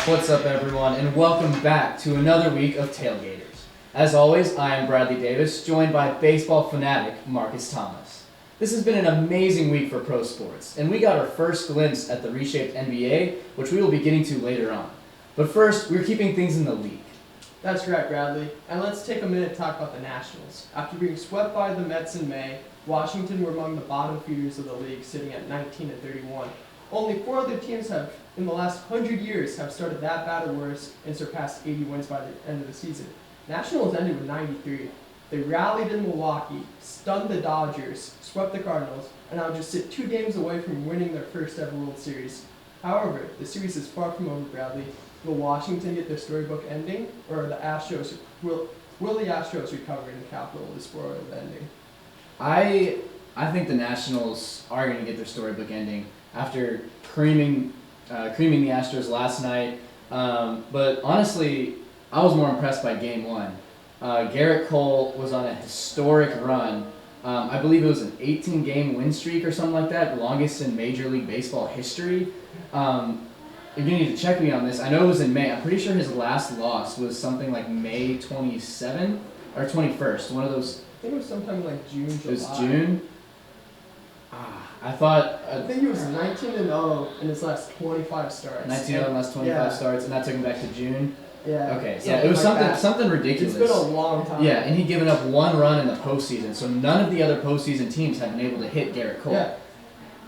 What's up, everyone, and welcome back to another week of Tailgaters. As always, I am Bradley Davis, joined by baseball fanatic Marcus Thomas. This has been an amazing week for pro sports, and we got our first glimpse at the reshaped NBA, which we will be getting to later on. But first, we're keeping things in the league. That's right, Bradley. And let's take a minute to talk about the Nationals. After being swept by the Mets in May, Washington were among the bottom feeders of the league, sitting at 19-31. Only 4 other teams have, in the last 100 years, have started that bad or worse and surpassed 80 wins by the end of the season. Nationals ended with 93. They rallied in Milwaukee, stunned the Dodgers, swept the Cardinals, and now just sit 2 games away from winning their first ever World Series. However, the series is far from over, Bradley. Will Washington get their storybook ending, or the Astros will the Astros recover in the capital of the spoiled ending? I think the Nationals are going to get their storybook ending after creaming the Astros last night. But honestly, I was more impressed by Game 1. Garrett Cole was on a historic run. I believe it was an 18-game win streak or something like that, the longest in Major League Baseball history. You need to check me on this. I know it was in May. I'm pretty sure his last loss was something like May 27 or 21st. One of those. I think it was sometime like June, July. It was June? I thought. I think he was 19-0 in his last 25 starts. 19-0 in last 25 starts, and that took him back to June? Yeah. Okay, so it was something ridiculous. It's been a long time. Yeah, and he'd given up 1 run in the postseason, so none of the other postseason teams have been able to hit Garrett Cole. Yeah.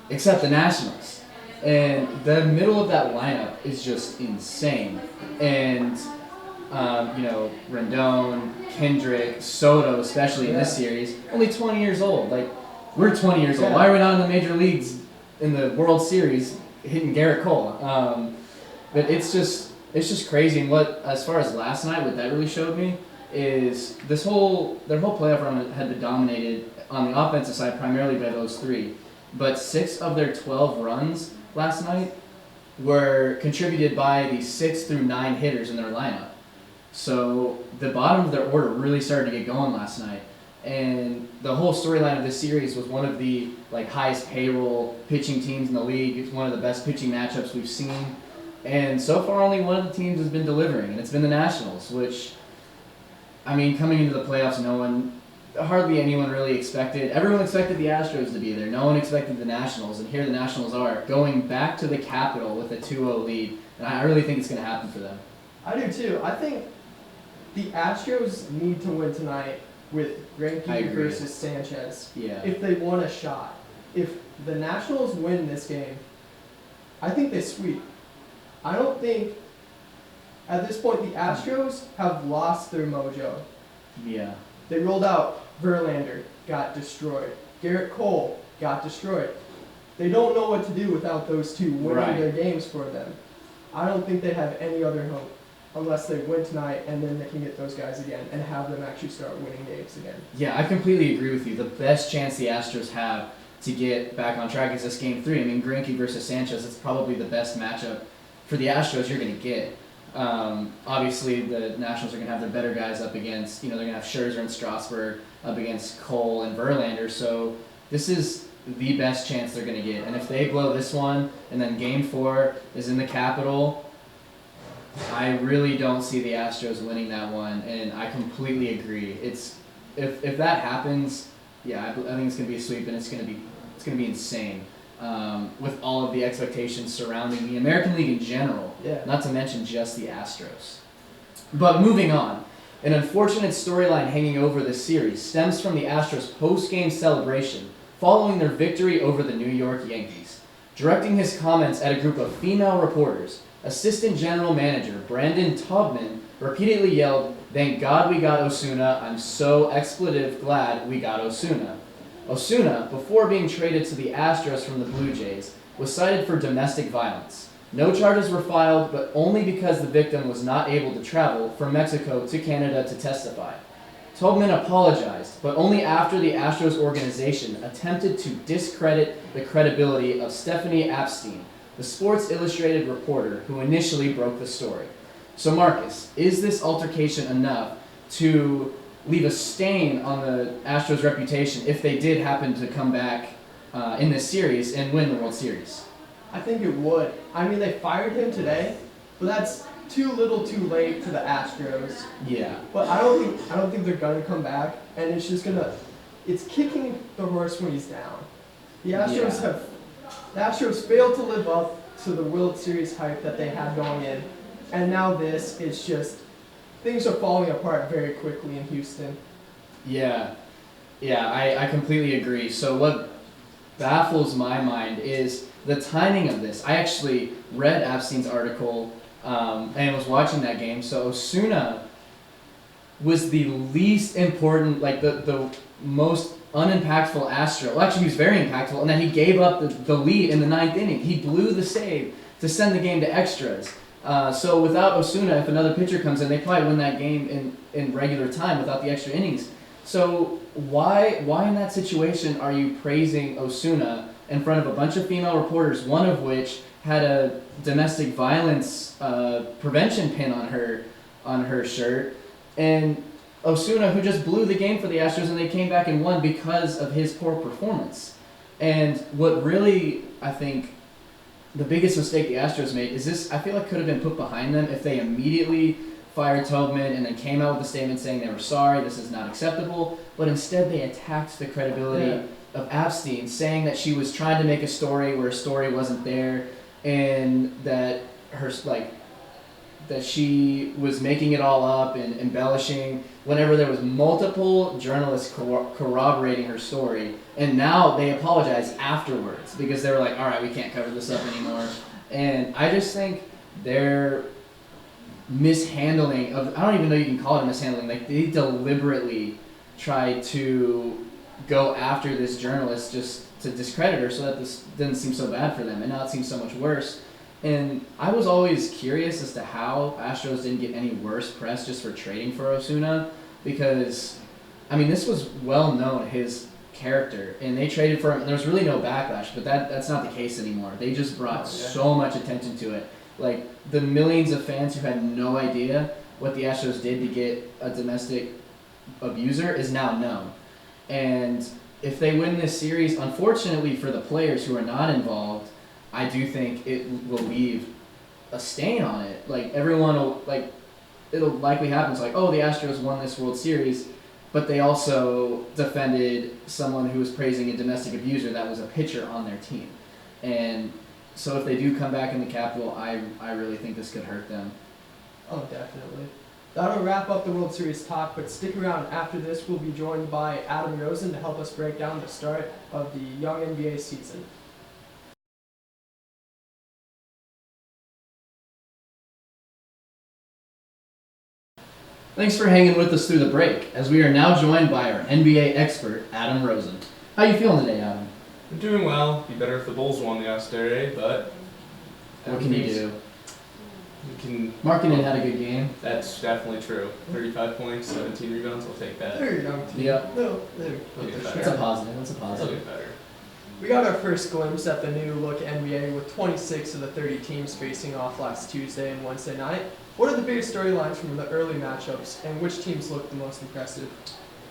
Except the Nationals. And the middle of that lineup is just insane. And, Rendon, Kendrick, Soto, especially in this series, only 20 years old. Like, we're 20 years old. Why are we not in the major leagues in the World Series hitting Garrett Cole? But it's just crazy. And as far as last night, what that really showed me is their whole playoff run had been dominated on the offensive side primarily by those 3. But 6 of their 12 runs last night were contributed by the 6 through 9 hitters in their lineup. So the bottom of their order really started to get going last night. And the whole storyline of this series was one of the highest payroll pitching teams in the league. It's one of the best pitching matchups we've seen. And so far only one of the teams has been delivering, and it's been the Nationals, which, coming into the playoffs, hardly anyone really expected. Everyone expected the Astros to be there. No one expected the Nationals, and here the Nationals are going back to the Capitol with a 2-0 lead, and I really think it's going to happen for them. I do too. I think the Astros need to win tonight with Greinke versus Sanchez. Yeah. If they want a shot. If the Nationals win this game, I think they sweep. I don't think at this point the Astros have lost their mojo. Yeah. They rolled out Verlander, got destroyed. Garrett Cole got destroyed. They don't know what to do without those 2 winning their games for them. I don't think they have any other hope unless they win tonight and then they can get those guys again and have them actually start winning games again. Yeah, I completely agree with you. The best chance the Astros have to get back on track is this Game 3. Greinke versus Sanchez, it's probably the best matchup for the Astros you're going to get. Obviously, the Nationals are going to have their better guys up against, they're going to have Scherzer and Strasburg up against Cole and Verlander. So this is the best chance they're going to get. And if they blow this one, and then Game 4 is in the Capitol, I really don't see the Astros winning that one. And I completely agree. If that happens, I think it's going to be a sweep, and it's going to be insane. With all of the expectations surrounding the American League in general, not to mention just the Astros. But moving on, an unfortunate storyline hanging over this series stems from the Astros' post-game celebration following their victory over the New York Yankees. Directing his comments at a group of female reporters, Assistant General Manager Brandon Taubman repeatedly yelled, "Thank God we got Osuna. I'm so expletive glad we got Osuna." Osuna, before being traded to the Astros from the Blue Jays, was cited for domestic violence. No charges were filed, but only because the victim was not able to travel from Mexico to Canada to testify. Taubman apologized, but only after the Astros organization attempted to discredit the credibility of Stephanie Apstein, the Sports Illustrated reporter who initially broke the story. So Marcus, is this altercation enough to leave a stain on the Astros' reputation if they did happen to come back in this series and win the World Series? I think it would. They fired him today, but that's too little, too late for the Astros. Yeah. But I don't think they're gonna come back, and it's kicking the horse when he's down. The Astros failed to live up to the World Series hype that they had going in, and now it's just things are falling apart very quickly in Houston. Yeah, I completely agree. So what baffles my mind is the timing of this. I actually read Epstein's article and was watching that game. So Osuna was the least important, like the most unimpactful Astro. Well, actually, he was very impactful, and then he gave up the lead in the 9th inning. He blew the save to send the game to extras. So without Osuna, if another pitcher comes in, they probably win that game in regular time without the extra innings. So why in that situation are you praising Osuna in front of a bunch of female reporters, one of which had a domestic violence prevention pin on her shirt, and Osuna, who just blew the game for the Astros and they came back and won because of his poor performance. And what really, I think, the biggest mistake the Astros made is this, I feel like could have been put behind them if they immediately fired Tobin and then came out with a statement saying they were sorry, this is not acceptable, but instead they attacked the credibility of Epstein, saying that she was trying to make a story where a story wasn't there, and that that she was making it all up and embellishing whenever there was multiple journalists corroborating her story. And now they apologize afterwards because they were like, all right, we can't cover this up anymore. And I just think their mishandling of, I don't even know you can call it a mishandling, like they deliberately tried to go after this journalist just to discredit her so that this didn't seem so bad for them, and now it seems so much worse. And I was always curious as to how Astros didn't get any worse press just for trading for Osuna, because, I mean, this was well known, his character, and they traded for him, and there was really no backlash, but that's not the case anymore. They just brought so much attention to it. Like, the millions of fans who had no idea what the Astros did to get a domestic abuser is now known. And if they win this series, unfortunately for the players who are not involved, I do think it will leave a stain on it. Like, everyone will, like, it'll likely happen. It's like, oh, the Astros won this World Series, but they also defended someone who was praising a domestic abuser that was a pitcher on their team. And so if they do come back in the Capitol, I really think this could hurt them. Oh, definitely. That'll wrap up the World Series talk, but stick around. After this, we'll be joined by Adam Rosen to help us break down the start of the young NBA season. Thanks for hanging with us through the break, as we are now joined by our NBA expert, Adam Rosen. How you feeling today, Adam? I'm doing well. Be better if the Bulls won yesterday, but What can you do? we can. Markkinen had a good game. That's definitely true. 35 points, 17 rebounds. I'll take that. They're a young team. Yeah. No, That's a positive. That's a That'll positive. get better. We got our first glimpse at the new look NBA with 26 of the 30 teams facing off last Tuesday and Wednesday night. What are the biggest storylines from the early matchups, and which teams look the most impressive?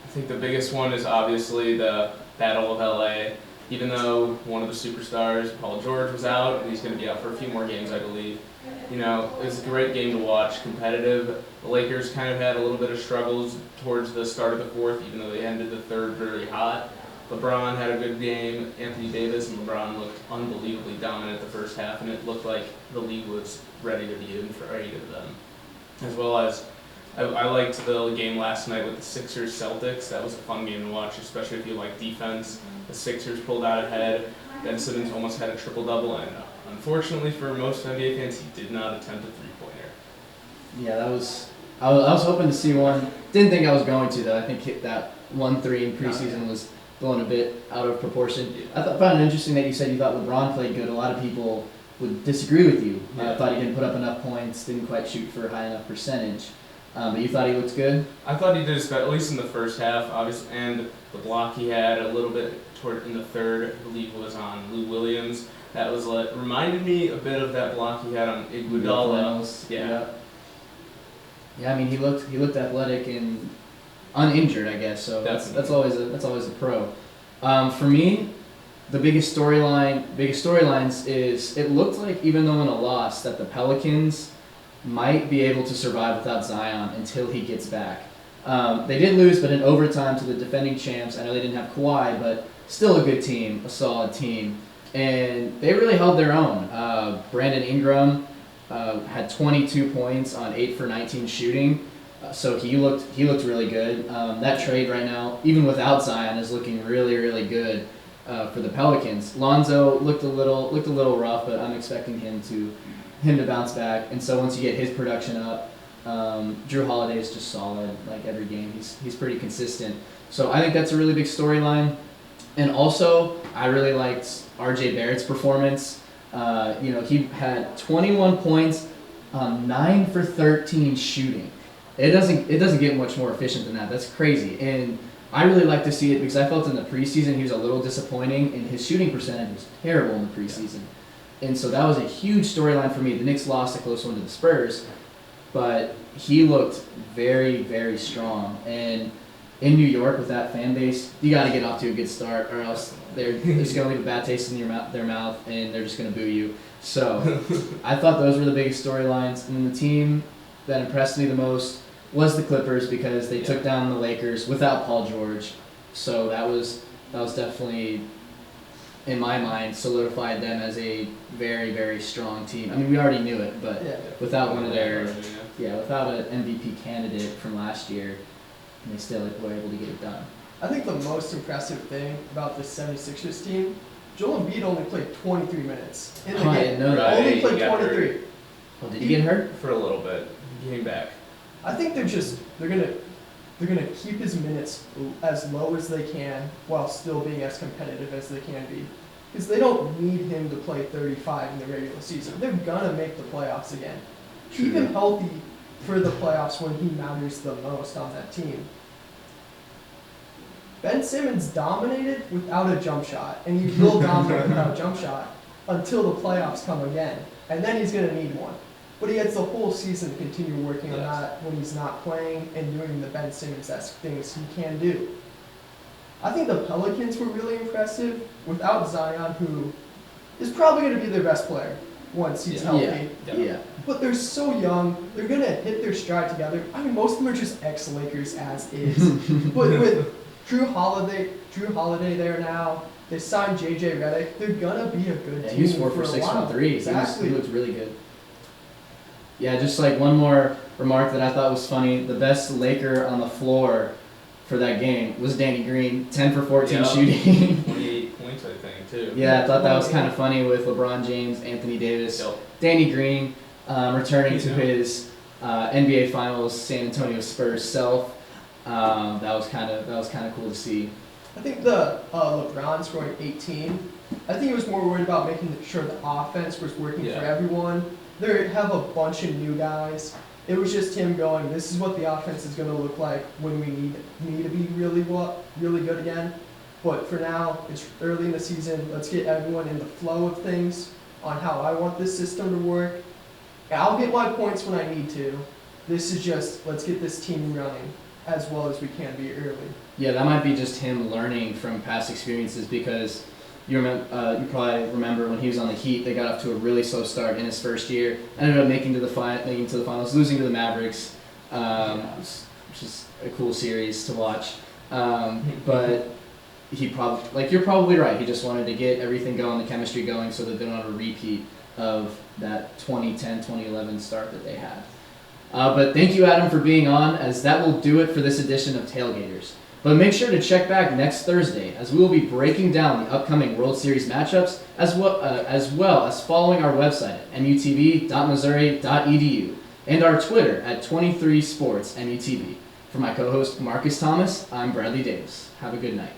I think the biggest one is obviously the Battle of LA. Even though one of the superstars, Paul George, was out, and he's going to be out for a few more games, I believe. You know, it was a great game to watch, competitive. The Lakers kind of had a little bit of struggles towards the start of the fourth, even though they ended the third very hot. LeBron had a good game. Anthony Davis and LeBron looked unbelievably dominant the first half, and it looked like the league was ready to be in for either of them. As well as, I liked the game last night with the Sixers-Celtics. That was a fun game to watch, especially if you like defense. The Sixers pulled out ahead. Ben Simmons almost had a triple-double, and unfortunately for most NBA fans, he did not attempt a three-pointer. Yeah, that was. I was hoping to see one. Didn't think I was going to, though. I think that 1-3 in preseason was blown a bit out of proportion. I found it interesting that you said you thought LeBron played good. A lot of people would disagree with you. I thought he didn't put up enough points, didn't quite shoot for a high enough percentage. But you thought he looked good? I thought he did his best, at least in the first half, obviously, and the block he had a little bit toward in the third, I believe, was on Lou Williams. That was reminded me a bit of that block he had on Iguodala. Yeah, I mean he looked athletic and uninjured, I guess. So that's always a pro. For me, the biggest storylines is it looked like, even though in a loss, that the Pelicans might be able to survive without Zion until he gets back. They did lose, but in overtime to the defending champs. I know they didn't have Kawhi, but still a good team, a solid team. And they really held their own. Brandon Ingram had 22 points on 8 for 19 shooting. So he looked really good. That trade right now, even without Zion, is looking really, really good for the Pelicans. Lonzo looked a little rough, but I'm expecting him to bounce back. And so once you get his production up, Drew Holiday is just solid. Like every game, he's pretty consistent. So I think that's a really big storyline. And also, I really liked R.J. Barrett's performance. He had 21 points on 9 for 13 shooting. It doesn't get much more efficient than that. That's crazy. And I really like to see it because I felt in the preseason he was a little disappointing, and his shooting percentage was terrible in the preseason. And so that was a huge storyline for me. The Knicks lost a close one to the Spurs, but he looked very, very strong. And in New York with that fan base, you got to get off to a good start, or else they're just going to leave a bad taste in their mouth, and they're just going to boo you. So I thought those were the biggest storylines. And then the team that impressed me the most was the Clippers because they took down the Lakers without Paul George. So that was definitely, in my mind, solidified them as a very, very strong team. I mean, we already knew it, but without one of their without an MVP candidate from last year, they still were able to get it done. I think the most impressive thing about this 76ers team, Joel Embiid only played 23 minutes in the game. I didn't know that. Only played He got 23. hurt. Oh, did he get hurt? For a little bit. He came back. I think they're gonna keep his minutes as low as they can while still being as competitive as they can be, because they don't need him to play 35 in the regular season. They're gonna make the playoffs again. Keep him healthy for the playoffs when he matters the most on that team. Ben Simmons dominated without a jump shot, and he will dominate without a jump shot until the playoffs come again, and then he's gonna need one. But he has the whole season to continue working on that when he's not playing and doing the Ben Simmons-esque things he can do. I think the Pelicans were really impressive without Zion, who is probably going to be their best player once he's healthy. Yeah. But they're so young, they're going to hit their stride together. I mean, most of them are just ex-Lakers as is. But with Drew Holiday there now, they signed J.J. Redick, they're going to be a good team. He was 4 for 6 from 3. Exactly. He looked really good. Yeah, just like one more remark that I thought was funny. The best Laker on the floor for that game was Danny Green, 10 for 14 shooting. 28 points, I think, too. Yeah, I thought that was kind of funny with LeBron James, Anthony Davis, Danny Green returning to his NBA Finals San Antonio Spurs self. That was kind of cool to see. I think the LeBron scoring 18. I think he was more worried about making sure the offense was working for everyone. They have a bunch of new guys. It was just him going, this is what the offense is going to look like when we need me to be really good again. But for now, it's early in the season. Let's get everyone in the flow of things on how I want this system to work. I'll get my points when I need to. This is just, let's get this team running as well as we can be early. Yeah, that might be just him learning from past experiences because you probably remember when he was on the Heat, they got off to a really slow start in his first year. Ended up making to the finals, losing to the Mavericks, which is a cool series to watch. But you're probably right. He just wanted to get everything going, the chemistry going, so that they don't have a repeat of that 2010-2011 start that they had. But thank you, Adam, for being on, as that will do it for this edition of Tailgaters. But make sure to check back next Thursday, as we will be breaking down the upcoming World Series matchups, as well as following our website at mutv.missouri.edu and our Twitter at 23sportsmutv. For my co-host Marcus Thomas, I'm Bradley Davis. Have a good night.